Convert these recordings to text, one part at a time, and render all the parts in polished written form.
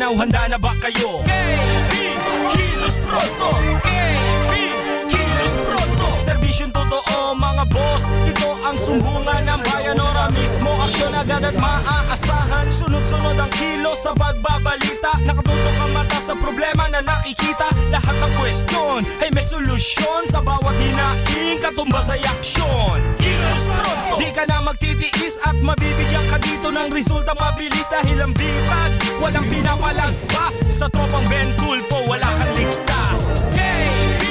Malinaw, handa na ba kayo? KB, kilos pronto. KB, kilos pronto. Serbisyong totoo mga boss, ito ang sumbungan ng bayan. Ora mismo, aksyon agad at maaasahan. Sunod-sunod ang kilos sa pagbabalita. Nakatutok ang mata sa problema na nakikita. Lahat ng kwestiyon ay may solusyon. Sa bawat hinaing katumbas ay aksyon. Kilos pronto. Di ka na magtitiis at mabibigyan ka dito ng resulta mabilis. Dahil ang bitag, walang pinapalagpas. Sa tropang Ben Tulfo, wala kang ligtas. KB,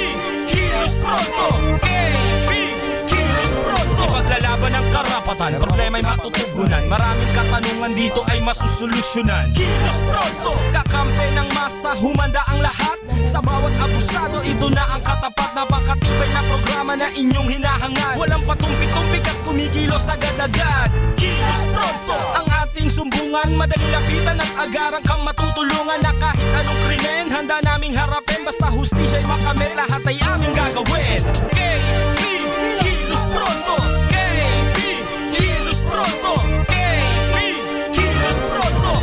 kilos pronto. KB, kilos pronto. Ipaglalaban ng karapatan, problema'y matutugunan. Maraming katanungan dito ay masusolusyonan. Kilos pronto. Kakampi ng masa, humanda ang lahat. Sa bawat abusado, ito na ang katapat. Napakatibay na programa na inyong hinahangad. Walang patumpik-tumpik at kumikilos agad-agad. Kilos pronto. Ang ating sumbungan, madali lapitan at agarang kang matutulungan. Na kahit anong krimen, handa naming harapin. Basta hustisya'y makamit, lahat ay aming gagawin. KB, kilos pronto. KB, kilos pronto. KB, kilos pronto.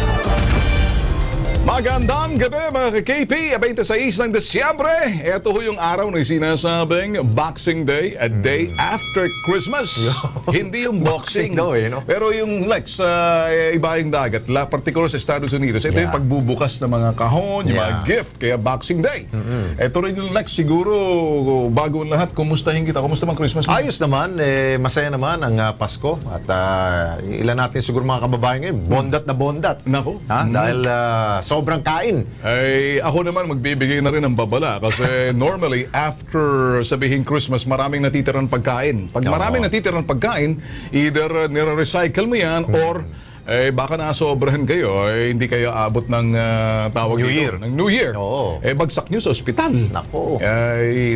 Magandang gabi mga ka-KP, 26 ng Desyembre. Ito ho yung araw na sinasabing Boxing Day, a day after Christmas. Hindi yung boxing, daw no? Pero yung Lex sa ibaing dagat, particular sa Estados Unidos, ito yung pagbubukas ng mga kahon, yung mga gift, kaya Boxing Day. Ito rin yung Lex, siguro bago ang lahat, kumustahin kita? Kumusta mang Christmas mo? Ayos naman, masaya naman ang Pasko. At ilan natin siguro mga kababayan ngayon, bondat na bondat. Nako. Dahil sobrang kain. Ay, ako naman magbibigay na rin ng babala kasi normally after sabihin Christmas maraming natitirang pagkain. Pag maraming natitirang pagkain, either nire-recycle mo yan or baka nasobrahan kayo, hindi kayo abot ng tawag New dito, Year. ng New Year. Oo. Bagsak nyo sa ospital. Nako.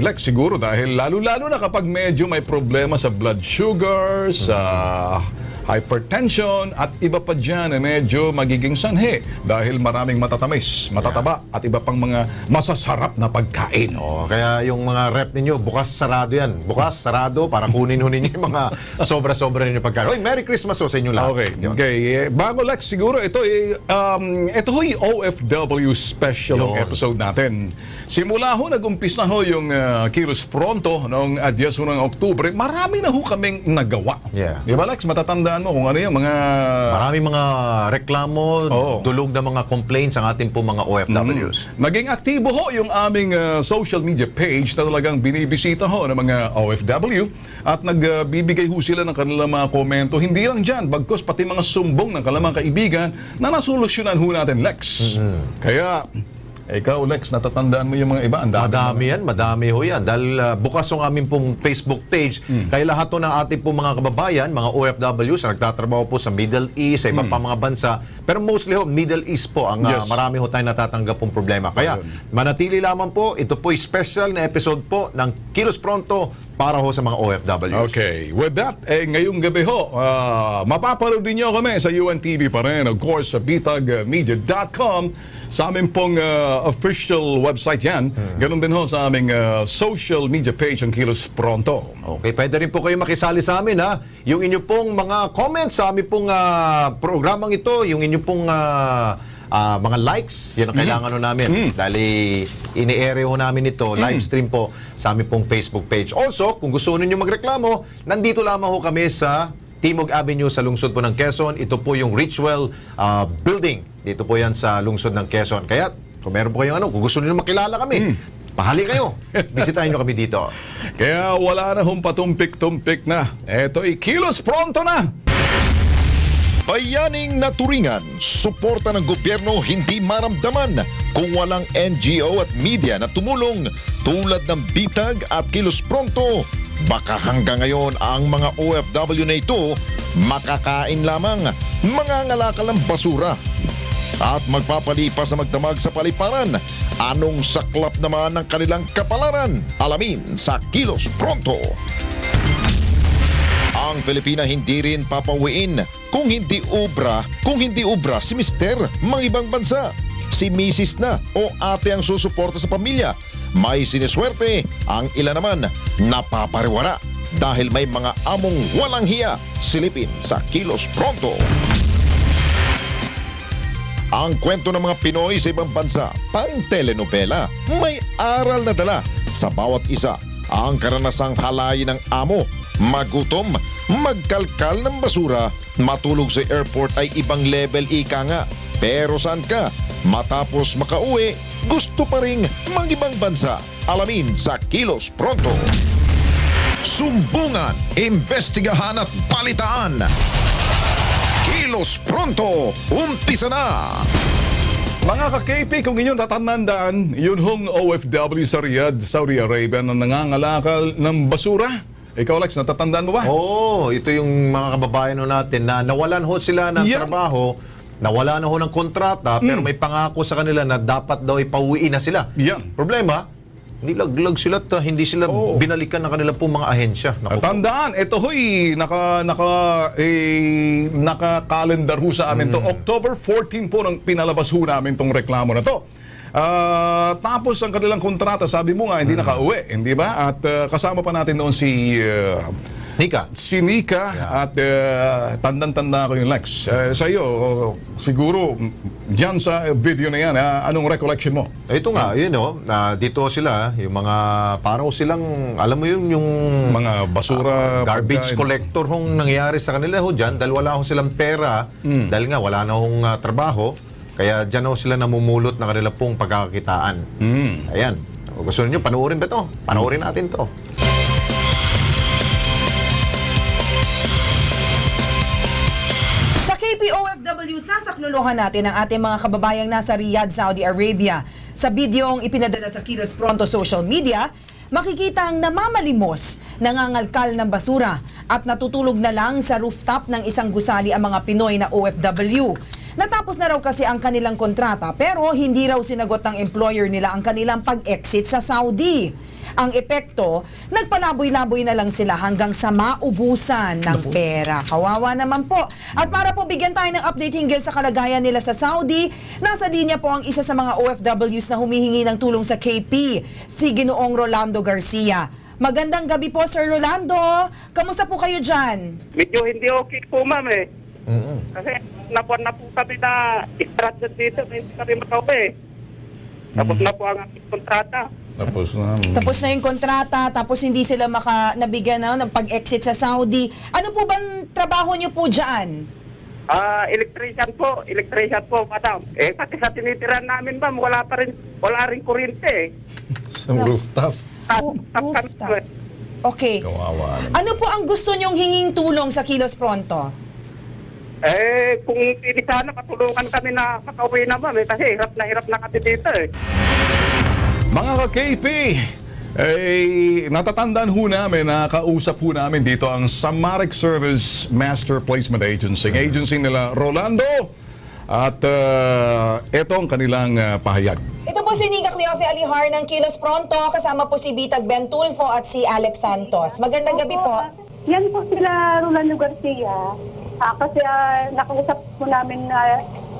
Lex, siguro dahil lalo-lalo na kapag medyo may problema sa blood sugar, sa hypertension at iba pa dyan na medyo magiging sanhi dahil maraming matatamis, matataba at iba pang mga masasarap na pagkain. Kaya yung mga rep ninyo, bukas sarado yan. Bukas sarado para kunin-hunin yung mga sobra-sobra ninyo pagkain. Oy, Merry Christmas sa inyo lahat. Okay. Bago Lex, siguro ito ito ho yung OFW special ng episode natin. Simula ho, nag-umpisa ho yung Kilos Pronto noong 10 ng Oktubre. Marami na ho kaming nagawa. Di ba Lex, matatandaan mo kung ano yung mga... Maraming mga reklamo, dulog na mga complaints ang ating po mga OFWs. Naging aktibo ho yung aming social media page na talagang binibisita ho ng mga OFW at nagbibigay ho sila ng kanilang mga komento. Hindi lang dyan, bagkos pati mga sumbong ng kanilang mga kaibigan na nasolusyonan ho natin, Lex. Kaya... ikaw, Lex, natatandaan mo yung mga iba? Madami ho yan. Dahil bukas ang aming pong Facebook page, kaya lahat po ng ating pong mga kababayan, mga OFWs na nagtatrabaho po sa Middle East, sa iba pa mga bansa. Pero mostly ho, Middle East po ang marami ho tayong natatanggap pong problema. Kaya manatili lamang po, ito po'y special na episode po ng Kilos Pronto para ho sa mga OFWs. Okay. With that, ngayong gabi ho, mapapanood din nyo kami sa UNTV pa rin. Of course, sa bitagmedia.com. Sa aming pong official website yan. Ganun din ho sa aming social media page ang Kilos Pronto. Okay, pwede rin po kayo makisali sa amin ha. Yung inyo pong mga comments sa aming pong programang ito, yung inyo pong mga likes, yan ang kailangan ho namin. Dahil ini-ere ho namin ito, live stream po sa aming pong Facebook page. Also, kung gusto niyo magreklamo, nandito lamang ho kami sa Timog Avenue sa lungsod po ng Quezon. Ito po yung Richwell Building. Dito po yan sa lungsod ng Quezon. Kaya kung meron po kayong kung gusto niyo makilala kami, pahali kayo. Bisitahin nyo kami dito. Kaya wala na hong patumpik-tumpik na. Ito'y Kilos Pronto na! Bayaning naturingan, suporta ng gobyerno hindi maramdaman kung walang NGO at media na tumulong tulad ng Bitag at Kilos Pronto. Baka hanggang ngayon ang mga OFW na ito makakain lamang, mangangalakal ng basura at magpapalipas na magdamag sa paliparan. Anong saklap naman ng kanilang kapalaran? Alamin sa Kilos Pronto. Ang Filipina hindi rin papawiin kung hindi ubra si Mister mga ibang bansa. Si Mrs. na o ate ang susuporta sa pamilya. May siniswerte, ang ilan naman napapariwara dahil may mga among walang hiya. Silipin sa Kilos Pronto. Ang kwento ng mga Pinoy sa ibang bansa, pang telenovela, may aral na dala sa bawat isa. Ang karanasang halayin ng amo, magutom, magkalkal ng basura, matulog sa airport ay ibang level ika nga. Pero saan ka? Matapos makauwi, gusto pa ring mag-ibang bansa. Alamin sa Kilos Pronto. Sumbungan, imbestigahan at balitaan. Kilos Pronto, umpisa na! Mga ka-KP, kung inyong tatandaan, yun hong OFW sa Riyadh, Saudi Arabia na nangangalakal ng basura. Ikaw, Lex, natatandaan mo ba? Oo, ito yung mga kababayan ho natin na nawalan ho sila ng Yan. trabaho, nawala na ho ng kontrata, pero may pangako sa kanila na dapat daw ipauwiin na sila. Yan. Problema, nilaglag sila at hindi sila binalikan ng kanilang pong mga ahensya. Naku po. Tandaan, ito ho'y naka-calendar ho sa amin to. October 14 po nang pinalabas ho namin tong reklamo na to. Tapos ang kanilang kontrata, sabi mo nga, hindi nakauwi, hindi ba? At kasama pa natin noon si Nika. Nika at tandang-tanda ko yung Lex. Sa iyo, siguro, dyan sa video na yan, anong recollection mo? Ito nga, yun o, dito sila, yung mga, parang silang, alam mo yun, yung Mga basura, garbage pagkain. collector hong nangyari sa kanila ho dyan dahil wala ho silang pera, dahil nga wala na hong trabaho, kaya dyan ho sila namumulot ng kanila pong pagkakakitaan. Ayan. Gusto niyo panoorin ba ito? Panoorin natin to. Sa KPOFW, sasaklolohan natin ang ating mga kababayang nasa Riyadh, Saudi Arabia. Sa bidyong ipinadala sa Kilos Pronto social media, makikita ang namamalimos, nangangalkal ng basura at natutulog na lang sa rooftop ng isang gusali ang mga Pinoy na OFW. Natapos na raw kasi ang kanilang kontrata pero hindi raw sinagot ng employer nila ang kanilang pag-exit sa Saudi. Ang epekto, nagpalaboy-laboy na lang sila hanggang sa maubusan ng pera. Kawawa naman po. At para po bigyan tayo ng update hinggil sa kalagayan nila sa Saudi, nasa linya po ang isa sa mga OFWs na humihingi ng tulong sa KP, si Ginoong Rolando Garcia. Magandang gabi po, Sir Rolando. Kamusta po kayo dyan? Medyo hindi okay po, ma'am eh. Kasi napuan na po kami na strategy dito, hindi kami makauwi. Tapos na po ang aking kontrata. Tapos na yung kontrata, tapos hindi sila nabigyan ng pag-exit sa Saudi. Ano po bang trabaho niyo po dyan? Electrician po, madam. Eh, pati sa tinitiran namin, ma'am, wala rin kuryente eh. Sa rooftop. Rooftop. Okay. Kawawa. Ano po ang gusto niyong hinging tulong sa Kilos Pronto? Eh, kung hindi sana matulungan kami na makauwi na, ma'am, eh, kasi hirap na kami dito eh. Mga ka-KP, natatandaan ho namin, nakausap ho namin dito ang Samaric Service Master Placement Agency. Agency nila Rolando. At ito ang kanilang pahayag. Ito po si Nika Cleofe Alihar ng Kilos Pronto, kasama po si Bitag Ben Tulfo at si Alex Santos. Magandang gabi po. Yan po sila Rolando Garcia. Kasi nakausap po namin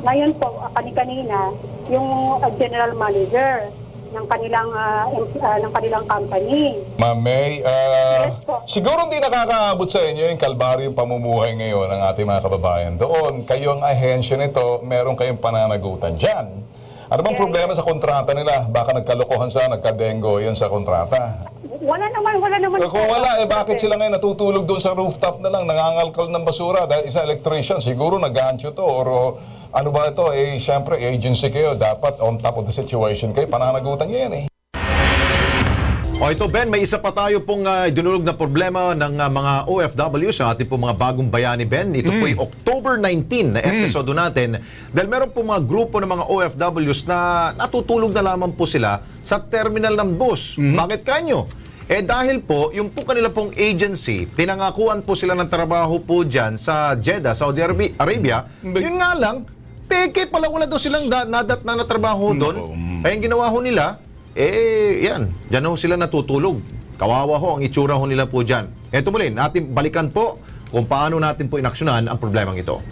ngayon po, kanina, yung general manager ng kanilang company. Ma'am May, po. siguro hindi nakakaabot sa inyo yung kalbaryo yung pamumuhay ngayon ng ating mga kababayan doon. Kayo ang ahensya nito, meron kayong pananagutan dyan. Ano bang problema sa kontrata nila? Baka nagkalokohan nagkadengo yan sa kontrata. Wala naman. Kung wala, bakit sila ngayon natutulog doon sa rooftop na lang, nangangalkal ng basura dahil isa electrician, siguro nag-gancho to, or ano ba ito, syempre, agency kayo, dapat on top of the situation kayo, pananagutan nyo yan eh. O ito Ben, may isa pa tayo pong dinulog na problema ng mga OFW sa ating pong mga bagong bayani Ben. Ito po yung October 19 na episode natin. Dahil meron po mga grupo ng mga OFWs na natutulog na lamang po sila sa terminal ng bus. Bakit kanyo? Dahil po, yung po kanila pong agency, pinangakuan po sila ng trabaho po dyan sa Jeddah, Saudi Arabia. Yun nga lang, peke pala wala daw silang natrabaho doon. Kaya yung ginawa ho nila, yan, dyan ho sila natutulog. Kawawa ho ang itsura ho nila po dyan. Eto muli, natin balikan po kung paano natin po inaksyonan ang problemang ito.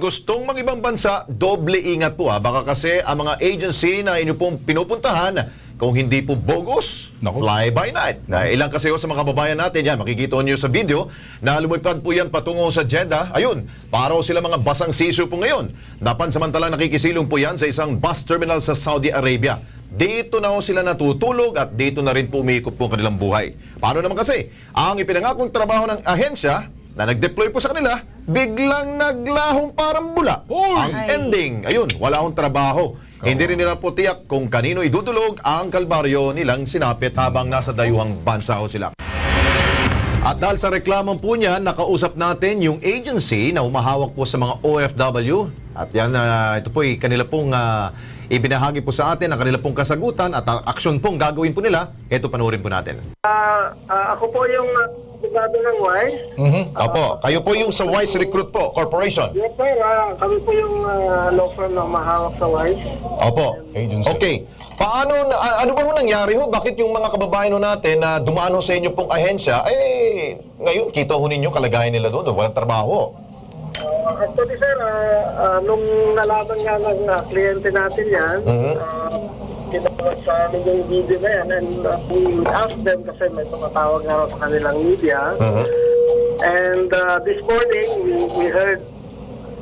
Gustong mag-ibang bansa, doble ingat po ha. Baka kasi ang mga agency na inyo pong pinupuntahan, kung hindi po bogus, Naku. fly by night. Ilang kasi sa mga kababayan natin yan, makikita niyo sa video na lumipad po yan patungo sa Jeddah. Ayun, paraw sila mga basang siso po ngayon. Napansamantalang nakikisilong po yan sa isang bus terminal sa Saudi Arabia. Dito na ho sila natutulog at dito na rin po umiikot po ang kanilang buhay. Paano naman kasi? Ang ipinangakong trabaho ng ahensya na nag-deploy po sa kanila, biglang naglahong parang bula. Ang ending, ayun, wala akong trabaho. Hindi rin nila po tiyak kung kanino idudulog ang kalbaryo nilang sinapit habang nasa dayuhang bansa ho sila. At dahil sa reklamong po niya, nakausap natin yung agency na humahawak po sa mga OFW. At yan, ito po kanila pong ibinahagi po sa atin ang kanila pong kasagutan at aksyon pong gagawin po nila. Ito, panoorin po natin. Ako po yung abogado ng WISE. Opo, kayo po yung sa Wise Recruit po, Corporation. Yes, sir. Kami po yung law firm na mahawak sa WISE. Opo. Okay. Paano, ano ba ho nangyari ho? Bakit yung mga kababayan ho natin na dumaan ho sa inyo pong ahensya, ngayon, kita ho ninyo kalagayan nila doon, walang trabaho. Actually, sir, nung nalaman nga ng kliyente natin yan, kinawag sa amin yung video na yan, and we asked them kasi may tumatawag nga sa kanilang media. And this morning, we heard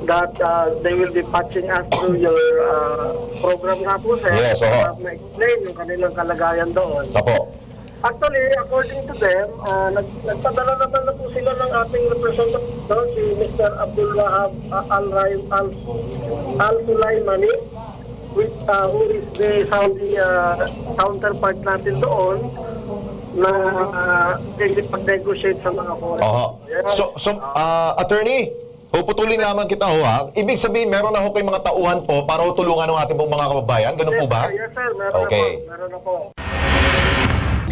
that they will be patching us through your program nga po, sir. Yes, oo. Na-explain yung kanilang kalagayan doon. Opo. Actually, according to them, nagpadala naman na po sila ng ating representative, si Mr. Abdul Wahab Al-Sulaimani, who is the Saudi counterpart natin doon, na pag-negotiate sa mga foreign. So, attorney, puputulin naman kita ho ha. Ibig sabihin, meron na ho kayong mga tauhan po para ho tulungan ng ating pong mga kababayan. Ganun po ba? Yes, sir. Meron Okay. na po. Meron na po.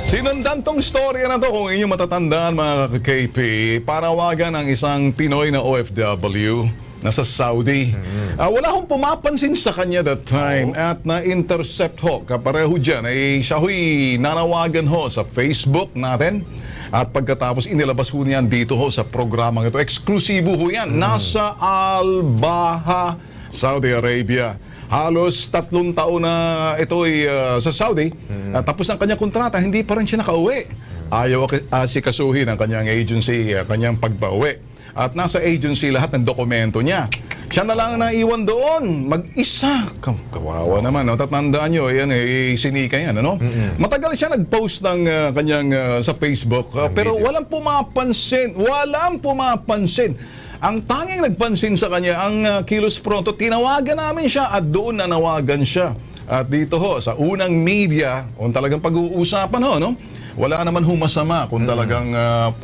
Sinundan tong storya na to, kung inyong matatandaan mga ka-KP, parawagan ng isang Pinoy na OFW na sa Saudi. Wala akong pumapansin sa kanya that time at na-intercept ho. Kapareho dyan, siya ho'y nanawagan ho sa Facebook natin. At pagkatapos inilabas ho niyan dito ho sa programang ito. Eksklusibo ho yan. Nasa Al-Baha, Saudi Arabia. Halos 3 taon na ito ay sa Saudi. Tapos ang kanyang kontrata, hindi pa rin siya nakauwi. Ayaw asikasuhin ang kanyang agency, kanyang pagpauwi. At nasa agency lahat ng dokumento niya. Siya na lang ang naiwan doon, mag-isa. Kawawa naman, no? Tatandaan nyo, yan, sinika yan, ano? Matagal siya nag-post ng kanyang sa Facebook, pero walang pumapansin. Walang pumapansin. Ang tanging nagpansin sa kanya, ang Kilos Pronto, tinawagan namin siya at doon nanawagan siya. At dito ho, sa unang media, kung talagang pag-uusapan ho, no? Wala naman ho masama kung talagang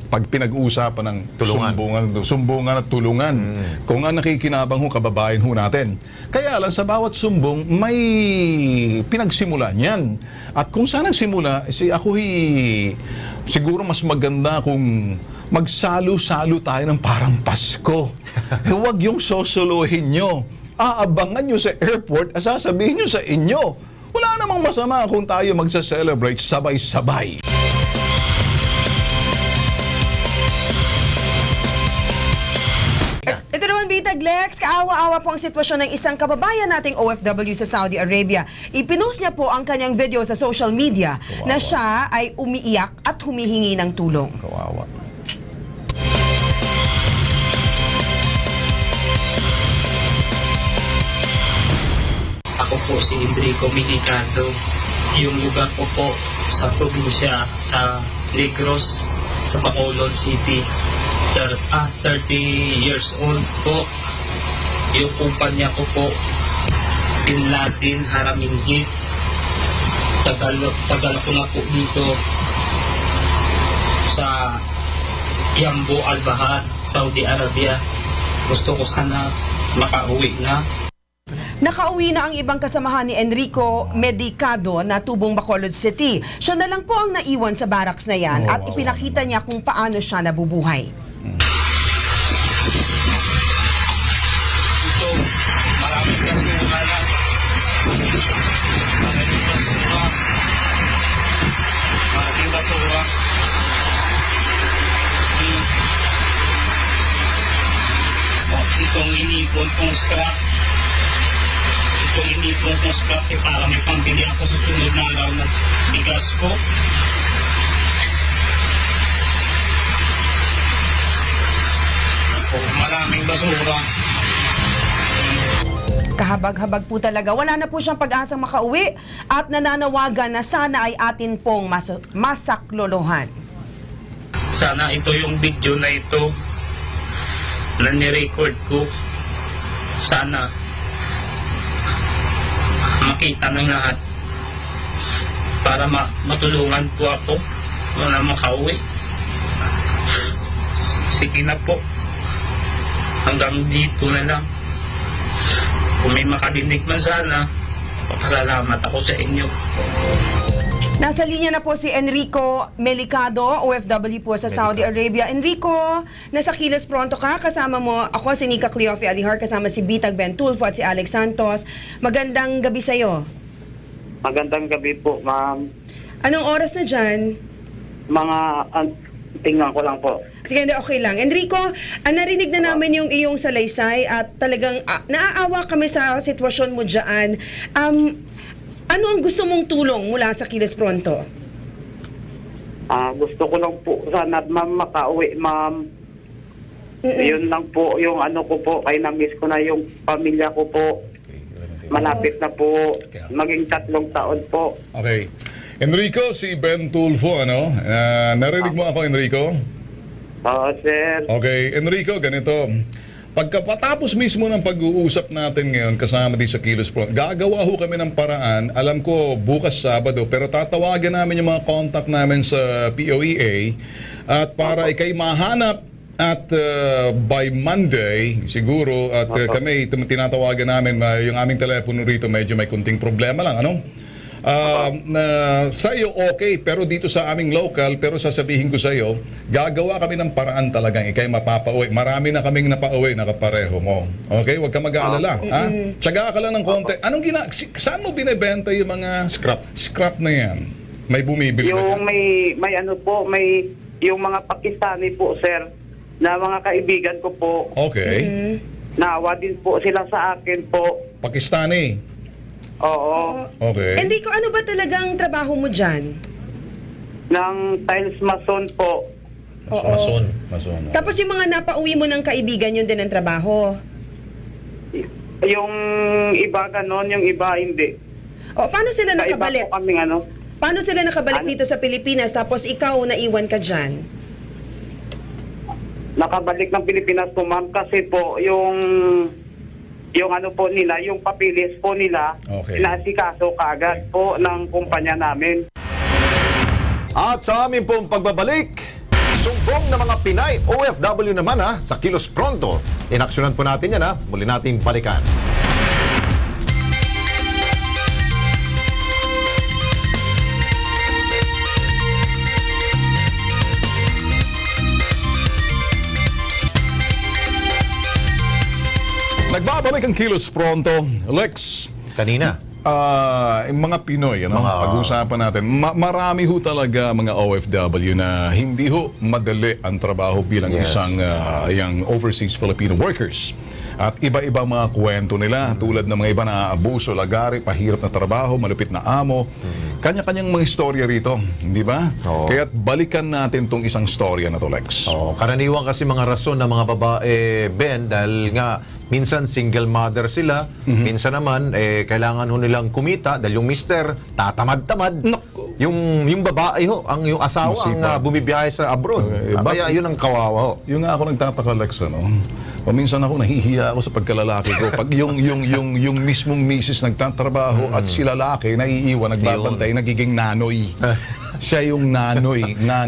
pag pinag-uusapan ng sumbungan at tulungan. Kung nga nakikinabang ho kababayan ho natin. Kaya lang sa bawat sumbong, may pinagsimulan yan. At kung saan nagsimula, siguro mas maganda kung magsalo-salo tayo ng parang Pasko. Huwag yung sosolohin nyo. Aabangan nyo sa airport at sasabihin nyo sa inyo. Wala namang masama kung tayo magsa-celebrate sabay-sabay. Ito naman, Bitag Lex, kaawa-awa po ang sitwasyon ng isang kababayan nating OFW sa Saudi Arabia. Ipinost niya po ang kanyang video sa social media na siya ay umiiyak at humihingi ng tulong. Kawawa. Ako po si Enrico Mexicano. Yung lugar ko po sa probinsya, sa Negros, sa Bacolod City. 30 years old po. Yung kumpanya ko po, Bin Laden Haraminggit. Tagal ko na po dito sa Yambo Al-Bahar, Saudi Arabia. Gusto ko sana makauwi na. Nakauwi na ang ibang kasamahan ni Enrico Medicado na tubong Bacolod City. Siya na lang po ang naiwan sa barracks na yan at ipinakita niya kung paano siya nabubuhay. Ito, maraming basura na. Maraming basura. Itong inipon kong scrap. kung hindi po ko scrap, para may pambili ako sa sunod na araw ng bigas ko. So, maraming basura. Kahabag-habag po talaga. Wala na po siyang pag-asang makauwi at nananawagan na sana ay atin pong masaklolohan. Sana ito yung video na ito na nirecord ko. Sana makita ng lahat para matulungan po ako na makauwi. Sige na po. Hanggang dito na lang. Kung may makadinig man sana, papasalamat ako sa inyo. Nasa linya na po si Enrico Melicado, OFW po sa Saudi Arabia. Enrico, nasa Kilos Pronto ka. Kasama mo ako, si Nika Cleofe Alihar, kasama si Bitag Ben Tulfo at si Alex Santos. Magandang gabi sa'yo. Magandang gabi po, ma'am. Anong oras na dyan? Tingnan ko lang po. Sige, okay lang. Enrico, narinig na namin yung iyong salaysay at talagang naaawa kami sa sitwasyon mo dyan. Ano ang gusto mong tulong mula sa Kilos Pronto? Gusto ko lang po sana, ma'am, makauwi, ma'am. Yun lang po, yung ano ko po, kay na-miss ko na yung pamilya ko po. Malapit na po, maging 3 taon po. Okay. Enrico, si Ben Tulfo, ano? Narinig mo ako, Enrico? Oo, sir. Okay, Enrico, ganito. Pagkatapos mismo ng pag-uusap natin ngayon kasama din sa Kilos Pronto, gagawa ho kami ng paraan. Alam ko bukas Sabado, pero tatawagan namin yung mga contact namin sa POEA at para ikay mahanap at by Monday siguro at kami tinatawagan namin yung aming telepono rito medyo may kunting problema lang, ano? Sa iyo okay, pero dito sa aming local, pero sasabihin ko sa iyo, gagawa kami ng paraan talagang ikay mapapauwi. Marami na kaming napauwi na kapareho mo. Okay, huwag ka mag-aalala. Tiyaga ka lang ng konti. Saan mo binebenta yung mga scrap na yan? May bumibili ba Yung yan? may ano po, may yung mga Pakistani po, sir, na mga kaibigan ko po. Okay. Naawa din po sila sa akin po. Pakistani. Oo. Okay. Enrico, ano ba talagang trabaho mo dyan? Ng tiles mason po. Mason. Tapos yung mga napauwi mo ng kaibigan, yun din ang trabaho. Yung iba ganon, yung iba hindi. O, paano sila Sa iba nakabalik? po kaming ano. Paano sila nakabalik Ano? dito sa Pilipinas tapos ikaw naiwan ka dyan? Nakabalik ng Pilipinas po, ma'am, kasi po yung ano po nila, yung papilis po nila, Okay. inaasikaso kaagad po ng kumpanya namin. At sa amin pong pagbabalik, sumbong ng mga Pinay OFW naman sa Kilos Pronto. Inaksyonan po natin yan muli nating balikan. Nagbabalik ang Kilos Pronto. Lex, Kanina. yung mga Pinoy, ano? Pag-usapan natin, marami ho talaga mga OFW na hindi ho madali ang trabaho bilang isang yung overseas Filipino workers. At iba-iba mga kwento nila, tulad ng mga iba na abuso, lagari, pahirap na trabaho, malupit na amo. Kanya-kanyang mga istorya rito, hindi ba? Oo. Kaya't balikan natin tong isang storya na to, Lex. Karaniwan kasi mga rason ng mga babae, Ben, dahil nga minsan single mother sila, minsan naman kailangan ho nilang kumita dahil yung mister tatamad-tamad. Yung babae ho, yung asawa ang bumibiyahe sa abroad. Kaya yun ang kawawa ho. Yung nga ako nagtataka, Lex, ano? O minsan ako nahihiya ako sa pagkalalaki ko. Pag yung mismong misis nagtatrabaho at si lalaki naiiwan, nagbabantay, nagiging nanoy. Siya yung nanoy na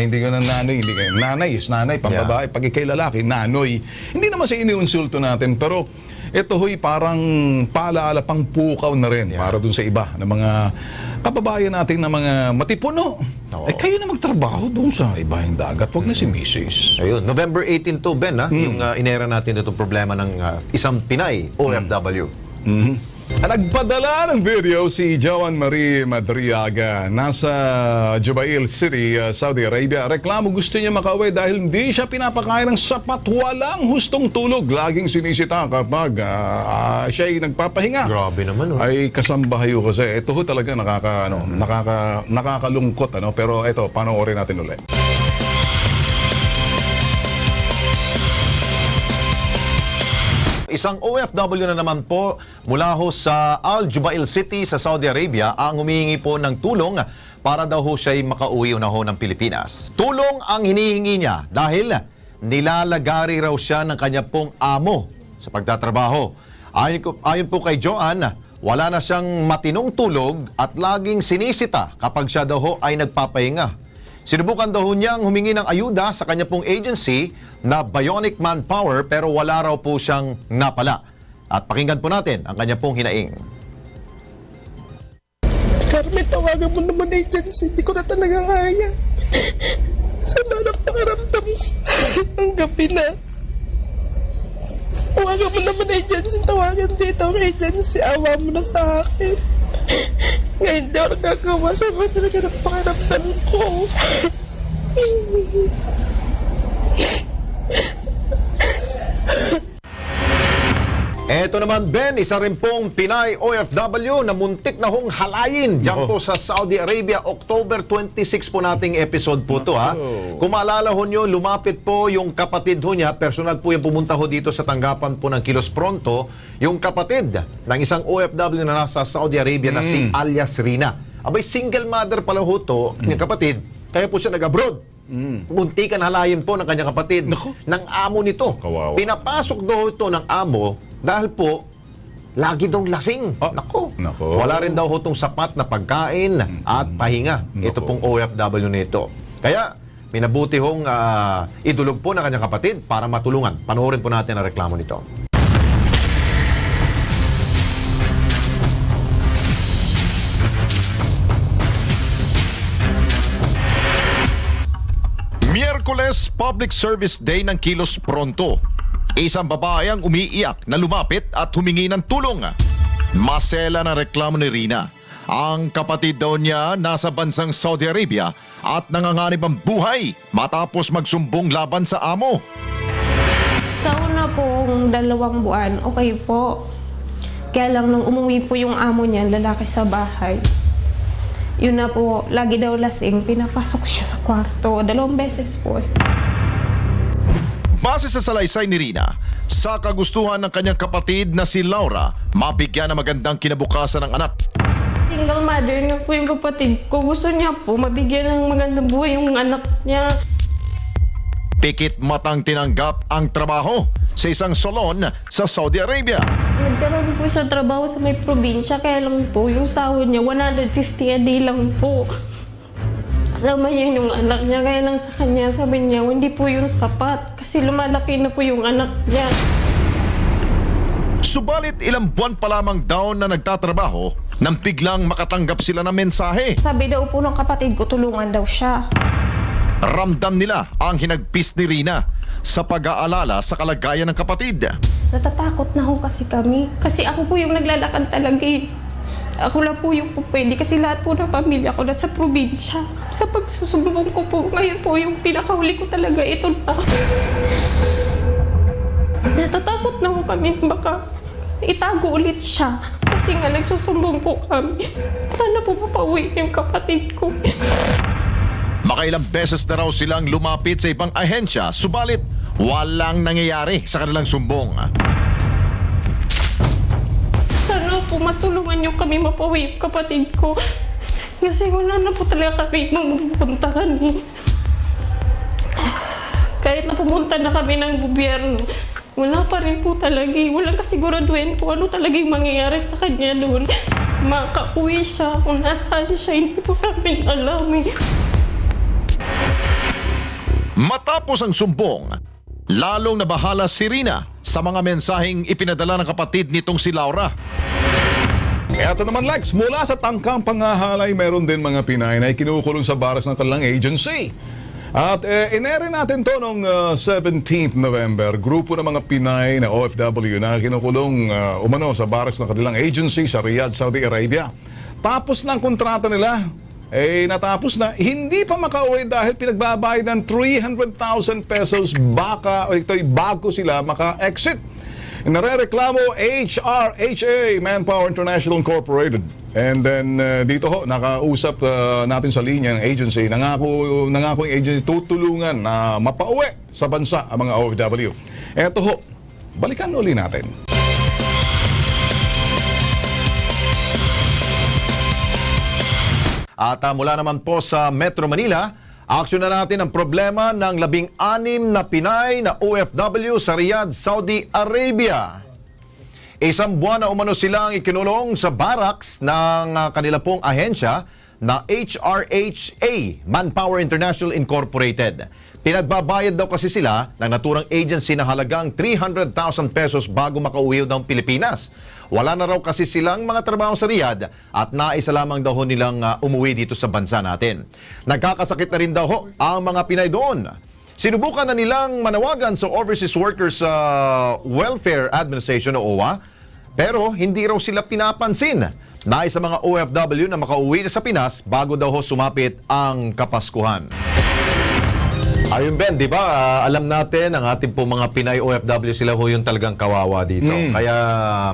hindi ko na nanoy, hindi ka. Nanay is nanay, pambabae. Pag ikay lalaki, nanoy. Hindi naman siya iniinsulto natin, pero ito ho'y parang paalaala, pang pukaw na rin para dun sa iba na mga kababayan natin na mga matipuno. Kayo na magtrabaho doon sa ibang dagat, wag na si Mrs. Ayun, November 18 Ben, yung inera natin itong problema ng isang Pinay OFW. Nagpadala ng video si Joan Marie Madriaga. Nasa Jubail City, Saudi Arabia. Reklamo gusto niya makauwi dahil hindi siya pinapakain ng sapat. Walang hustong tulog. Laging sinisita kapag siya ay nagpapahinga. Grabe naman, oh. Ay kasambahayo kasi. Ito ho talaga nakakalungkot. Pero ito, panoorin natin ulit. Isang OFW na naman po mula ho sa Al Jubail City sa Saudi Arabia ang humihingi po ng tulong para daw ho siya'y makauwi na ho ng Pilipinas. Tulong ang hinihingi niya dahil nilalagari raw siya ng kanya pong amo sa pagtatrabaho. Ayon po kay Joan, wala na siyang matinong tulog at laging sinisita kapag siya daw ho ay nagpapahinga. Sinubukan daw ho niyang humingi ng ayuda sa kanya pong agency na Bionic Manpower pero wala raw po siyang napala. At pakinggan po natin ang kanya pong hinaing. Carmen, tawagan mo naman agency. Hindi ko na talaga kaya. Sana napakiramdam ang gabi na. Tawagan mo naman agency. Tawagan dito ang agency. Awa mo na sa akin. Ngayon hindi ako nagagawa. Sama talaga napakiramdam ko. Eto naman, Ben, isa rin pong Pinay OFW na muntik na hong halayin dyan po sa Saudi Arabia. October 26 po nating episode po to, ha. Kung maalala ho nyo, lumapit po yung kapatid ho niya, personal po yung pumunta ho dito sa tanggapan po ng Kilos Pronto, yung kapatid ng isang OFW na nasa Saudi Arabia na si alias Rina. Abay, single mother pala ho to, yung kapatid, kaya po siya nag-abroad. Muntikan halayin po ng kanyang kapatid ng amo nito. Kawawa. Pinapasok daw ito ng amo dahil po lagi daw lasing. Nako. Wala rin daw hotong sapat na pagkain at pahinga. Ito pong OFW nito. Kaya minabuti hong idulog po ng kanyang kapatid para matulungan. Panoorin po natin ang reklamo nito. Miyerkules, Public Service Day ng Kilos Pronto. Isang babae ang umiiyak na lumapit at humingi ng tulong. Masela na reklamo ni Rina. Ang kapatid daw niya nasa bansang Saudi Arabia at nanganganib ang buhay matapos magsumbong laban sa amo. Sa una pong 2 buwan, okay po. Kaya lang nung umuwi po yung amo niya, lalaki sa bahay, yun na po, lagi daw lasing, pinapasok siya sa kwarto. 2 beses po. Base sa salaysay ni Rina, sa kagustuhan ng kanyang kapatid na si Laura, mabigyan ng magandang kinabukasan ng anak. Single mother niya po yung kapatid ko. Gusto niya po mabigyan ng magandang buhay yung anak niya. Pikit matang tinanggap ang trabaho sa isang salon sa Saudi Arabia. Nagkaroon po siya trabaho sa may probinsya, kaya lang po yung sahod niya 150 a day lang po. Kasama yun yung anak niya, kaya lang sa kanya sabi niya hindi po yun sapat kasi lumalaki na po yung anak niya. Subalit ilang buwan pa lamang daw na nagtatrabaho nang biglang makatanggap sila ng mensahe. Sabi daw po ng kapatid ko, tulungan daw siya. Ramdam nila ang hinagpis ni Rina sa pag-aalala sa kalagayan ng kapatid. Natatakot na ho kasi kami. Kasi ako po yung naglalakad talaga eh. Ako lang po yung pwede kasi lahat po ng pamilya ko nasa probinsya. Sa pagsusumbong ko po, ngayon po yung pinakahuli ko talaga ito na. Natatakot na ho kami baka itago ulit siya. Kasi nga nagsusumbong po kami. Sana po mapauwi yung kapatid ko. Makailang beses na raw silang lumapit sa ibang ahensya, subalit walang nangyayari sa kanilang sumbong. Sana po matulungan niyo kami mapauwi yung kapatid ko. Kasi wala na po talaga kami mapupuntahan eh. Kahit na pumunta na kami ng gobyerno, wala pa rin po talaga eh. Walang kasiguraduhin kung ano talaga yung mangyayari sa kanya doon. Makauwi siya, kung nasaan siya, hindi po namin alam eh. Matapos ang sumbong, lalong nabahala si Rina sa mga mensaheng ipinadala ng kapatid nitong si Laura. Eto naman, Lex, mula sa tangkang pangahalay, meron din mga Pinay na ikinukulong sa baras ng kanilang agency. At inere natin to noong 17th November. Grupo ng mga Pinay na OFW na kinukulong umano sa barracks ng kanilang agency sa Riyadh, Saudi Arabia. Tapos ng kontrata nila, natapos na, hindi pa makauwi dahil pinagbabayad ng 300,000 pesos bago sila maka-exit. Narereklamo HRHA, Manpower International Incorporated. And then dito ho, nakausap natin sa linya ng agency. Nangako yung agency tutulungan na mapauwi sa bansa ang mga OFW. Eto ho, balikan uli natin. At mula naman po sa Metro Manila, aksyon na natin ang problema ng 16 na Pinay na OFW sa Riyadh, Saudi Arabia. Isang buwan na umano silang ikinulong sa barracks ng kanila pong ahensya na HRHA, Manpower International Incorporated. Pinagbabayad daw kasi sila ng naturang agency na halagang 300,000 pesos bago makauwi ng Pilipinas. Wala na raw kasi silang mga trabaho sa Riyadh at naisa lamang daw nilang umuwi dito sa bansa natin. Nagkakasakit na rin daw ang mga Pinay doon. Sinubukan na nilang manawagan sa Overseas Workers Welfare Administration o OWA, pero hindi raw sila pinapansin. Nais sa mga OFW na makauwi na sa Pinas bago daw sumapit ang Kapaskuhan. Ayun Ben, di ba? Alam natin ang ating po mga Pinay OFW, sila ho yung talagang kawawa dito. Kaya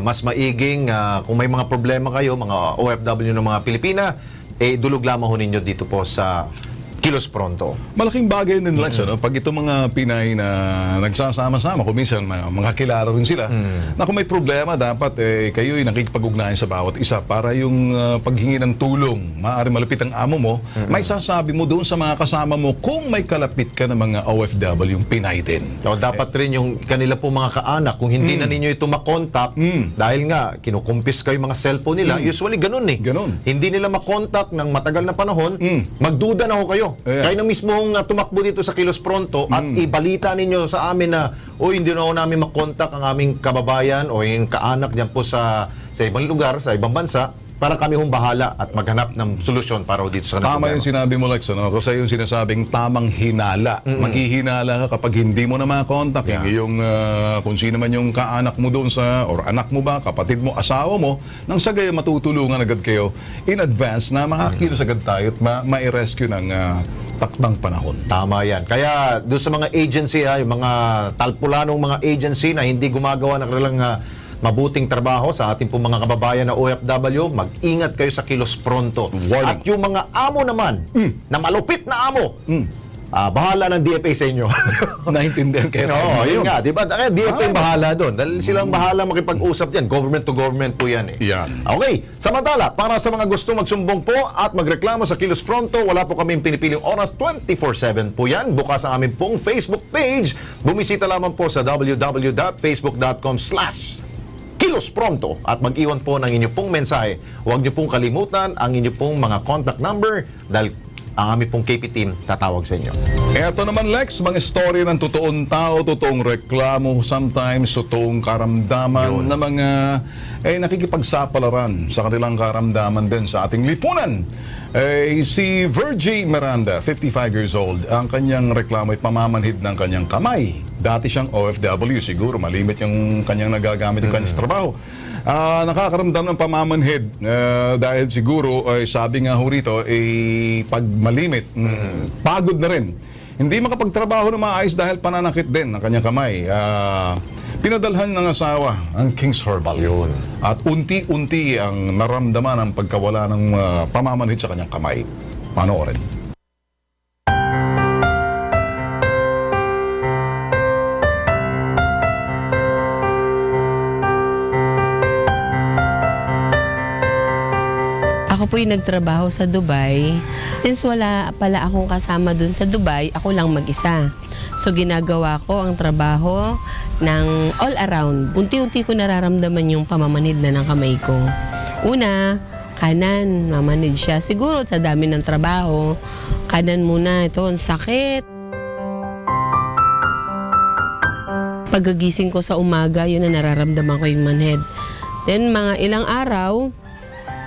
mas maiging kung may mga problema kayo, mga OFW ng mga Pilipina, dulog lamang ho ninyo dito po sa Kilos Pronto. Malaking bagay din Lex, ano? Pag itong mga Pinay na nagsasama-sama, kung minsan mga kilala rin sila, na kung may problema, dapat kayo'y nakikipag-ugnayan sa bawat isa para yung paghingi ng tulong, maaari malapit ang amo mo, may sasabi mo doon sa mga kasama mo kung may kalapit ka ng mga OFW, yung Pinay din. So, dapat rin yung kanila po mga kaanak, kung hindi na ninyo ito makontak, dahil nga, kinukumpis kayo mga cellphone nila, usually ganun eh. Ganun. Hindi nila makontak ng matagal na panahon, magduda na ho kayo. Kayo na mismong tumakbo dito sa Kilos Pronto at ibalita ninyo sa amin na hindi na ho namin makontak ang aming kababayan o yung kaanak diyan po sa ibang lugar, sa ibang bansa, para kami hong bahala at maghanap ng solusyon para dito sa kanila. Tama yung sinabi mo, Lex, ano? Kasi yung sinasabing tamang hinala. Maghihinala ka kapag hindi mo na makontak yung iyong kung sino man yung kaanak mo doon or anak mo ba, kapatid mo, asawa mo, nang sa gayon matutulungan agad kayo in advance na makakilos agad tayo at ma-rescue ng takdang panahon. Tama yan. Kaya doon sa mga agency, yung mga talpulanong mga agency na hindi gumagawa ng kanilang mabuting trabaho sa ating pong mga kababayan na OFW, mag-ingat kayo sa Kilos Pronto. At yung mga amo naman, na malupit na amo, bahala ng DFA sa inyo. Naintindihan kayo. Oo, yun nga. Diba? Kaya DFA yung bahala doon. Dahil silang bahala makipag-usap yan. Government to government po yan eh. Yan. Okay. Samantala, para sa mga gusto magsumbong po at magreklamo sa Kilos Pronto, wala po kaming pinipiling oras, 24/7 po yan. Bukas ang aming pong Facebook page. Bumisita lamang po sa www.facebook.com/Kilos Pronto at mag-iwan po ng inyong pong mensahe. Huwag niyo pong kalimutan ang inyong pong mga contact number dahil ang aming pong KP team tatawag sa inyo. Eto naman Lex, mga story ng totoong tao, totoong reklamo, sometimes totoong karamdaman na mga nakikipagsapalaran sa kanilang karamdaman din sa ating lipunan. Si Virgie Miranda, 55 years old, ang kanyang reklamo ay pamamanhid ng kanyang kamay. Dati siyang OFW, siguro malimit yung kanyang nagagamit yung kanyang trabaho. Nakakaramdam ng pamamanhid dahil siguro, sabi nga ho rito, pag malimit, pagod na rin. Hindi makapagtrabaho na maayos dahil pananakit din ng kanyang kamay. Pinadalhan ng asawa ang King's Herbal. Yun. At unti-unti ang naramdaman ang pagkawala ng pamamanhid sa kanyang kamay. Panoorin. Ako po yung nagtrabaho sa Dubai. Since wala pala akong kasama dun sa Dubai, ako lang mag-isa. So ginagawa ko ang trabaho ng all around. Unti-unti ko nararamdaman yung pamamanid na ng kamay ko. Una, kanan, mamanid siya. Siguro sa dami ng trabaho, kanan muna, ito, ang sakit. Pagkagising ko sa umaga, yun na nararamdaman ko yung manhid. Then mga ilang araw,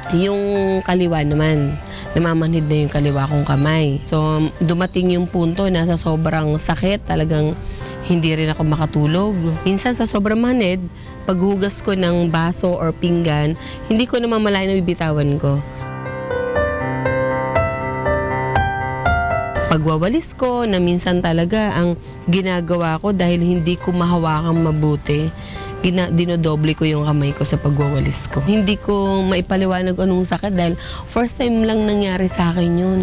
Yung kaliwa naman, namamanhid na yung kaliwa kong kamay. So, dumating yung punto na sa sobrang sakit, talagang hindi rin ako makatulog. Minsan sa sobrang manhid, paghugas ko ng baso or pinggan, hindi ko namamalayan na bibitawan ko. Pagwawalis ko, na minsan talaga ang ginagawa ko dahil hindi ko mahawakang mabuti, dinodoble ko yung kamay ko sa pagwawalis ko. Hindi ko maipaliwanag anong sakit dahil first time lang nangyari sa akin yun.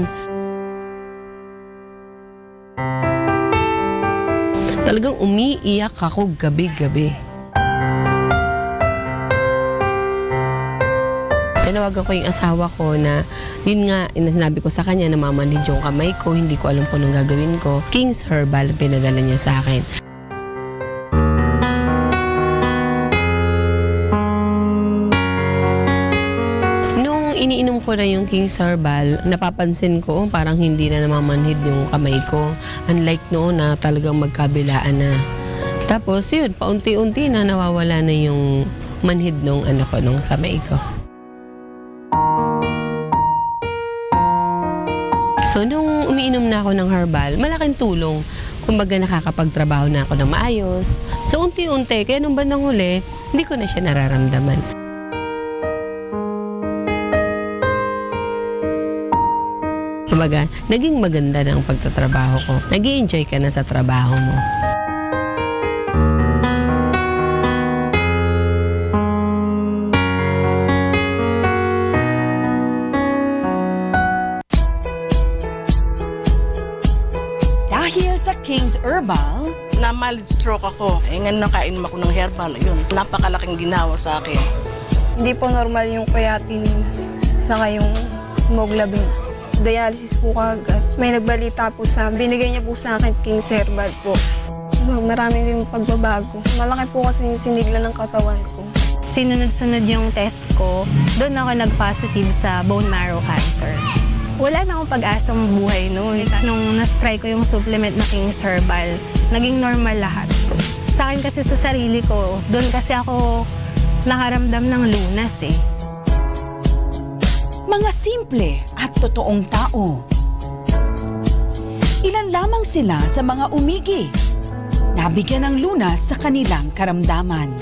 Talagang umiiyak ako gabi-gabi. Tinawagan ko yung asawa ko na yun nga, sinabi ko sa kanya na mamanhid yung kamay ko, hindi ko alam kung anong gagawin ko. King's Herbal ang pinadala niya sa akin. Iniinom ko na yung King's Herbal, napapansin ko parang hindi na namamanhid yung kamay ko. Unlike noon na talagang magkabilaan na. Tapos yun, paunti-unti na nawawala na yung manhid nung kamay ko. So nung umiinom na ako ng herbal, malaking tulong. Kumbaga nakakapagtrabaho na ako ng maayos. So unti-unti, kaya nung bandang huli, hindi ko na siya nararamdaman. Kumbaga, naging maganda na ang pagtatrabaho ko. Nag-i-enjoy ka na sa trabaho mo. Dahil sa King's Herbal, Na mild stroke ako. Ngayon nakain ako ng herbal. Yun, napakalaking ginawa sa akin. Hindi po normal yung creatinine saka yung hemoglobin. Dialysis po kagad. May nagbalita po binigay niya po sa akin King's Herbal po. Marami din pagbabago. Malaki po kasi yung sinigla ng katawan ko. Sinunod-sunod yung test ko, doon ako nag-positive sa bone marrow cancer. Wala na akong pag-asang buhay noon. Nung na-try ko yung supplement na King's Herbal, naging normal lahat. Sa akin kasi sa sarili ko, doon kasi ako nakaramdam ng lunas eh. mga simple at totoong tao. Ilan lamang sila sa mga umigi, nabigyan ng lunas sa kanilang karamdaman.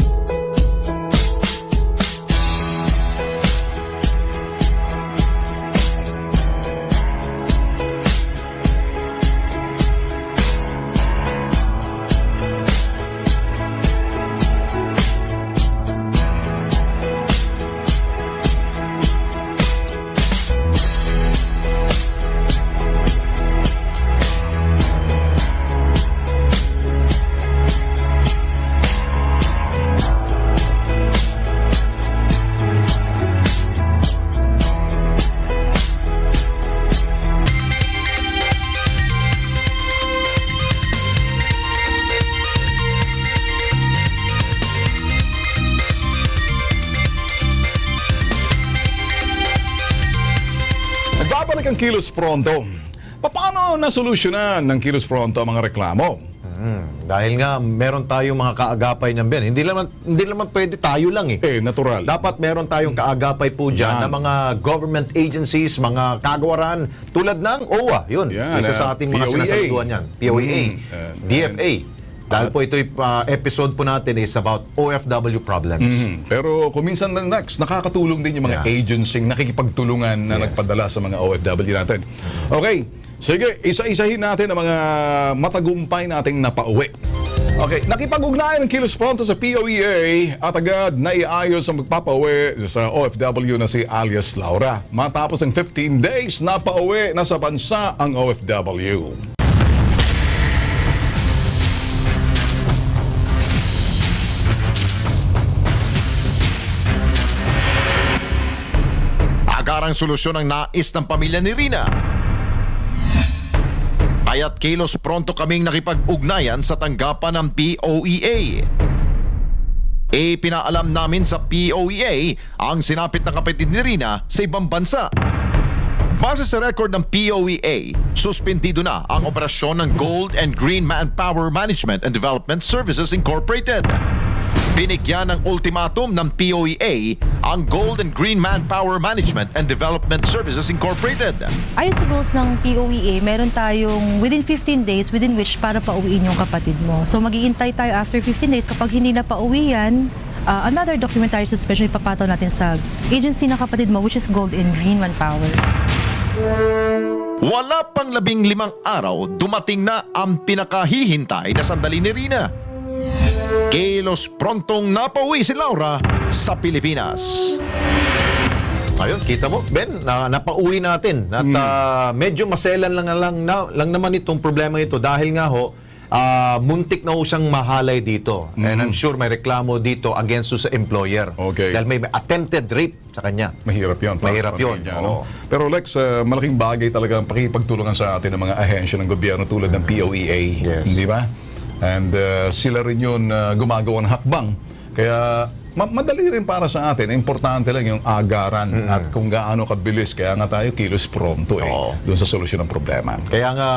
Nagbabalik ang Kilos Pronto. Paano nasolusyonan ng Kilos Pronto ang mga reklamo? Dahil nga meron tayong mga kaagapay ng Ben. Hindi naman pwede tayo lang eh. Natural. Dapat meron tayong kaagapay po dyan ng mga government agencies, mga kagawaran, tulad ng OWA. Yun, isa sa ating mga sinasaluduan yan. POEA, DFA. Dahil po ito'y episode po natin is about OFW problems. Pero kung minsan na next, nakakatulong din yung mga agency nakikipagtulungan na nagpadala sa mga OFW natin. Okay, sige, isa-isahin natin ang mga matagumpay nating napauwi. Okay, nakipag-ugnayan ng Kilos Pronto sa POEA at agad naiayos ang magpapauwi sa OFW na si alias Laura. Matapos ng 15 days, napauwi na sa bansa ang OFW. Agarang solusyon ang nais ng pamilya ni Rina. Kaya't Kilos Pronto kaming nakipag-ugnayan sa tanggapan ng POEA. Pinaalam namin sa POEA ang sinapit na kapatid ni Rina sa ibang bansa. Base sa record ng POEA, suspendido na ang operasyon ng Gold and Green Manpower Management and Development Services Incorporated. Binigyan ng ultimatum ng POEA ang Gold and Green Manpower Management and Development Services Incorporated. Ayon sa rules ng POEA, meron tayong within 15 days within which para pauwiin yung kapatid mo. So mag-iintay tayo after 15 days. Kapag hindi na pauwi yan, another documentary suspension ipapataw natin sa agency ng kapatid mo, which is Gold and Green Manpower. Wala pang 15 araw, dumating na ang pinakahihintay na sandali ni Rina. Kilos prontong napauwi si Laura sa Pilipinas. Ayun, kita mo, Ben, napauwi natin. At medyo maselan lang naman itong problema ito dahil nga ho, muntik na ho siyang mahalay dito. And I'm sure may reklamo dito against sa employer. Okay. Dahil may attempted rape sa kanya. Mahirap yun. Mahirap yun. No? Pero Lex, malaking bagay talaga ang pakipagtulungan sa atin ng mga ahensya ng gobyerno tulad ng POEA. Yes. Hindi ba? And sila rin yun gumagawa ng hakbang. Kaya madali rin para sa atin. Importante lang yung agaran at kung gaano kabilis. Kaya nga tayo kilos pronto doon sa solusyon ng problema. Kaya nga,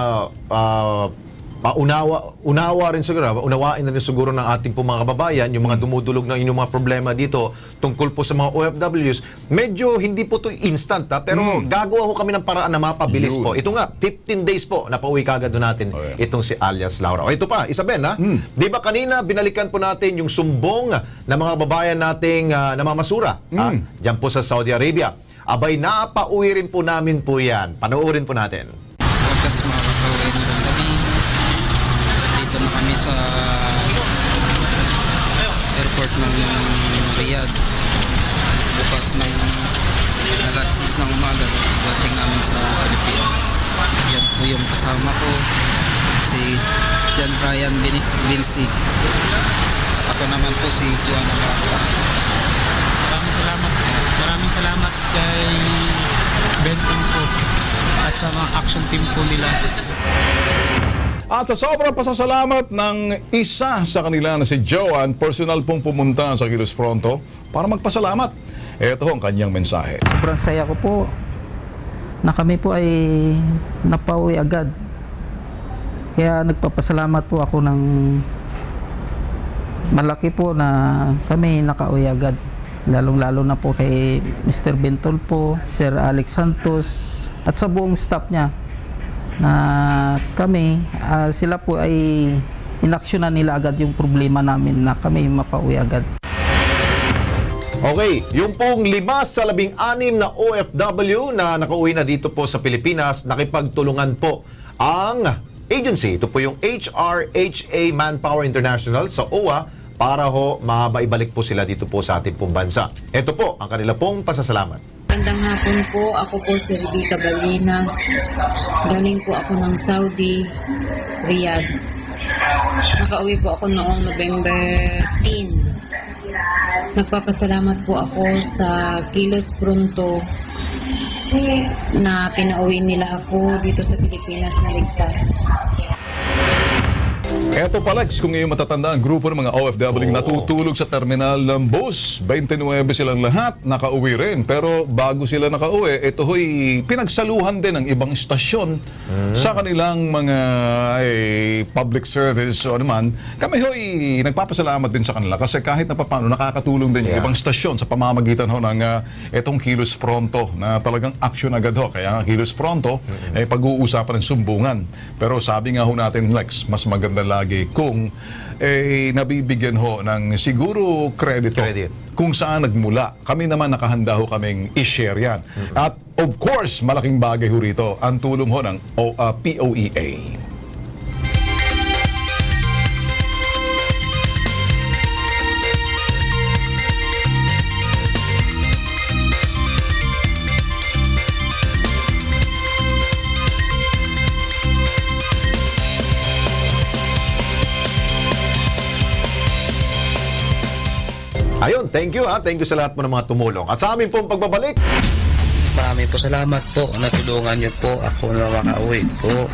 unawain na rin siguro ng ating mga kababayan, yung mga dumudulog ng inyong mga problema dito tungkol po sa mga OFWs. Medyo hindi po to instant, pero gagawa ho kami ng paraan na mapabilis po. Ito nga, 15 days po, napauwi kagad doon natin itong si alias Laura. O ito pa, isa Ben, ha? Di ba kanina binalikan po natin yung sumbong na mga kababayan nating namamasura dyan po sa Saudi Arabia. Abay, napauwi rin po namin po yan. Panoorin po natin. Wakas makakauwi na rin kami. Dito na kami sa airport ng Riyadh. Bukas ng alas 10 ng umaga, dating namin sa Pilipinas. Yan po yung kasama ko, si John Brian Vinci. Ako naman po si Joanna Marta. Maraming salamat kay Benton po at sa mga action team po nila. At sa sobrang pasasalamat ng isa sa kanila na si Joan, personal pong pumunta sa Kilos Pronto para magpasalamat. Ito ang kanyang mensahe. Sobrang saya ko po na kami po ay napauwi agad. Kaya nagpapasalamat po ako ng malaki po na kami nakauwi agad. Lalong-lalo na po kay Mr. Bentol po, Sir Alex Santos at sa buong staff niya. Na kami, sila po ay inaksyonan nila agad yung problema namin na kami mapauwi agad. Okay, yung pong 5 sa 16 na OFW na nakauwi na dito po sa Pilipinas, nakipagtulungan po ang agency. Ito po yung HRHA Manpower International sa OWA para ho maibalik po sila dito po sa ating pong bansa. Ito po ang kanila pong pasasalamat. Magandang hapon po. Ako po si Rebecca Balinas. Galing po ako ng Saudi, Riyadh. Nakauwi po ako noong November 10. Nagpapasalamat po ako sa Kilos Pronto na pinauwi nila ako dito sa Pilipinas na ligtas. Eto pa Lex, kung ngayon matatanda ang grupo ng mga OFW natutulog sa terminal ng bus. 29 silang lahat, nakauwi rin. Pero bago sila nakauwi, ito ho'y pinagsaluhan din ng ibang istasyon sa kanilang mga public service o naman. Kami ho'y nagpapasalamat din sa kanila kasi kahit na paano nakakatulong din yung ibang istasyon sa pamamagitan ho ng itong Kilos Pronto na talagang action agad ho. Kaya Kilos Pronto ay pag-uusapan ng sumbungan. Pero sabi nga ho natin Lex, mas maganda lagi kung nabibigyan ho ng siguro credit kung saan nagmula. Kami naman nakahanda ho kaming i-share yan. At of course, malaking bagay ho rito ang tulong ho ng POEA. Ayun, thank you ha. Thank you sa lahat po ng mga tumulong. At sa amin pong pagbabalik, Marami po salamat po. Natulungan niyo po ako na makauwi po.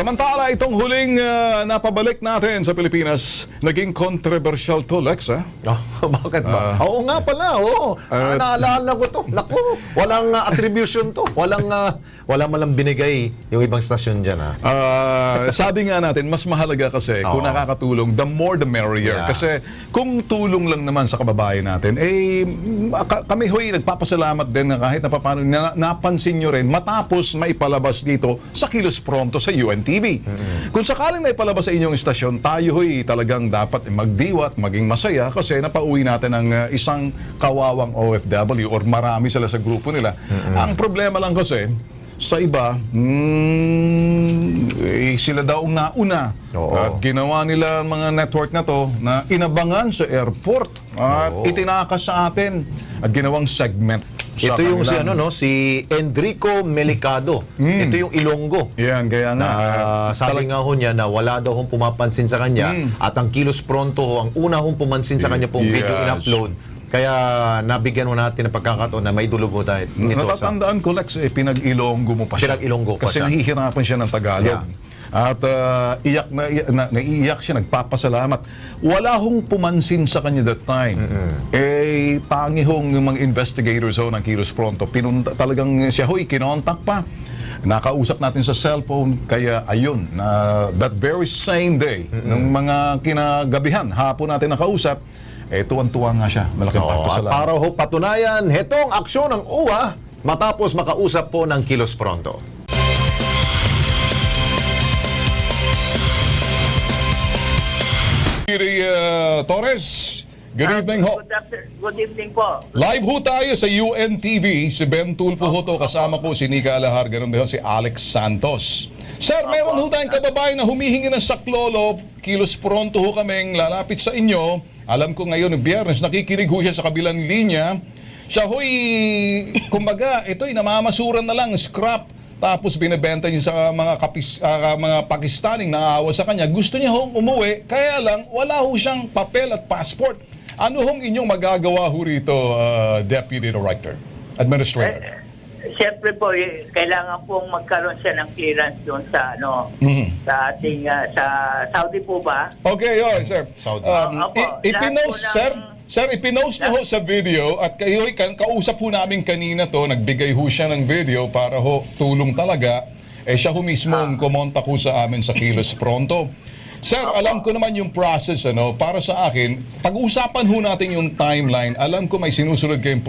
Samantala, itong huling napabalik natin sa Pilipinas, naging controversial to, Lex, ha? Bakit ba? Oo nga pala, oo. Naalala ko to. Naku, walang attribution to. Walang malang binigay yung ibang stasyon dyan, ha? Sabi nga natin, mas mahalaga kasi kung nakakatulong, the more the merrier. Yeah. Kasi kung tulong lang naman sa kababayan natin, kami hoy, nagpapasalamat din na kahit napansin nyo rin matapos maipalabas dito sa Kilos Pronto sa UNTV. Kung sakaling naipalabas sa inyong istasyon, tayo hoy talagang dapat magdiwat, maging masaya kasi napauwi natin ang isang kawawang OFW or marami sila sa grupo nila. Ang problema lang kasi, sa iba, sila daw ang nauna. At ginawa nila ang mga network na to na inabangan sa airport at itinakas sa atin at ginawang segment. Ito yung si Enrico Melicado. Ito yung Ilonggo. Yan, kaya nga. Sabi nga ho niya na wala daw hong pumapansin sa kanya at ang Kilos Pronto ho, ang una hong pumansin sa kanya pong video in-upload. Kaya nabigyan mo natin ng pagkakataon na maidulog mo tayo. Natatandaan ko, Lex, pinag-Ilonggo mo pa siya. Pinag-Ilonggo pa kasi siya. nahihirapan siya ng Tagalog. At naiiyak siya, nagpapasalamat. Wala hong pumansin sa kanya that time. Tangi hong yung mga investigators ng Kilos Pronto. Talagang siya ho'y kinontak pa. Nakausap natin sa cellphone. Kaya ayun, that very same day, ng mga kinagabihan, hapon natin nakausap, tuwan-tuwa nga siya. Malaking pagpasalamat. Para ho patunayan, hetong aksyon ng UWA matapos makausap po ng Kilos Pronto. Torres, good evening ho. Good evening po. Live ho tayo sa UNTV. Si Ben Tulfo ho to. Kasama po si Nika Alahar. Ganun din ho si Alex Santos. Sir, meron ho tayong kababayan na humihingi ng saklolo. Kilos Pronto ho kaming lalapit sa inyo. Alam ko ngayon, Biyernes, nakikinig ho siya sa kabilang linya. Siya ho'y, kumbaga, ito'y namamasuran na lang, scrap. Tapos binibenta niya sa mga mga Pakistaning naawa sa kanya. Gusto niya hong umuwi, kaya lang wala ho siyang papel at passport. Ano hong inyong magagawa ho rito, Deputy Director, Administrator? Siyempre po, kailangan pong magkaroon siya ng clearance doon sa sa ating sa Saudi po ba? Okay, sir. Saudi. Ipinost, sir, ipinost niyo ho sa video at kayo kausap ho namin kanina to, nagbigay ho siya ng video para ho tulong talaga. Siya ho mismo ang kumontak ho sa amin sa Kilos Pronto. Sir, alam ko naman yung process, para sa akin, pag-usapan ho natin yung timeline, alam ko may sinusunod kayong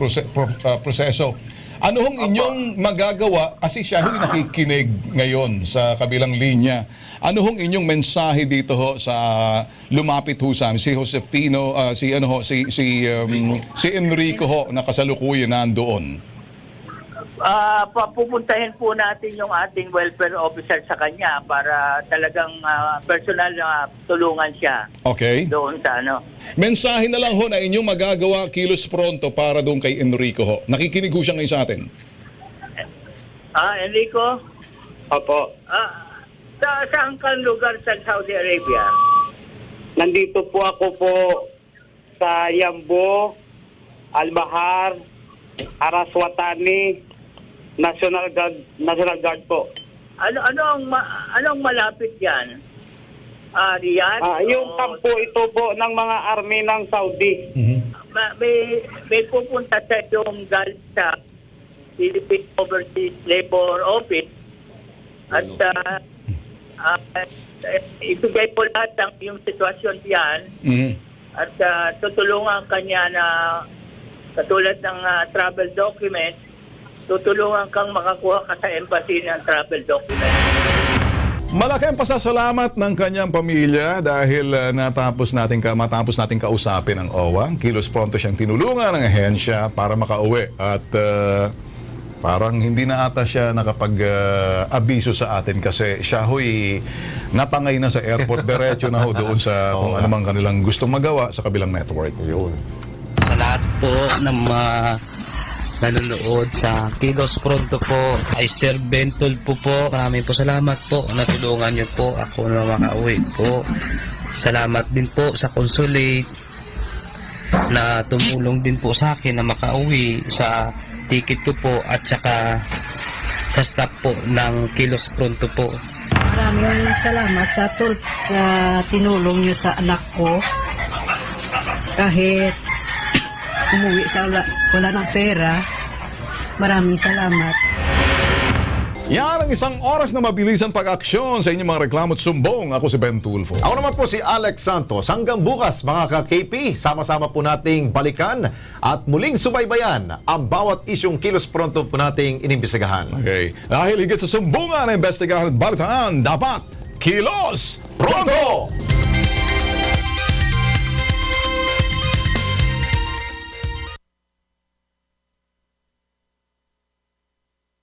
proseso. Ano hong inyong magagawa, kasi siya hong nakikinig ngayon sa kabilang linya, ano hong inyong mensahe dito ho sa lumapit ho sa amin, si Josefino, si Enrico ho na kasalukuyan nandoon? Pupuntahin po natin yung ating welfare officer sa kanya para talagang personal na tulungan siya. Okay. Doon sa Mensahe na lang ho na inyong magagawa Kilos Pronto para doon kay Enrico ho. Nakikinig ho siya ngayon sa atin. Enrico? Opo. Saan kang lugar sa Saudi Arabia? Nandito po ako po sa Yambo, Al-Bahar, Araswatani, National Guard po. Anong malapit diyan? Riyadh? Yung kampo ito po ng mga army ng Saudi. May pupunta sa yung galing sa Philippine Overseas Labor Office at ibigay po lahat ng yung sitwasyon diyan at tutulungan kanya na katulad ng travel document, tutulungan kang makakuha ka sa embassy ng travel document. Malaking pasasalamat ng kanyang pamilya dahil matapos nating kausapin ang OWA. Kilos Pronto siyang tinulungan ng ahensya para makauwi at parang hindi na ata siya nakapag-abiso sa atin kasi siya ho'y napangay na sa airport, diretso na ho doon sa kung anumang kanilang gustong magawa sa kabilang network. Yun. Sa lahat po ng mga nanonood sa Kilos Pronto po, ay Sir Bentol po. Maraming po salamat po. Natulungan niyo po ako na makauwi po. Salamat din po sa consulate na tumulong din po sa akin na makauwi sa ticket ko po at saka sa staff po ng Kilos Pronto po. Maraming salamat sa tinulong niyo sa anak ko. Kahit umuwi sa wala ng pera, maraming salamat. Yan ang isang oras na mabilisan pag-aksyon sa inyong mga reklamo at sumbong. Ako si Ben Tulfo. Ako naman po si Alex Santos. Hanggang bukas mga ka-KP, sama-sama po nating balikan at muling subaybayan ang bawat isyong kilos pronto po nating inimbestigahan. Okay. Dahil higit sa sumbungan na investigahan at balitaan, dapat kilos pronto!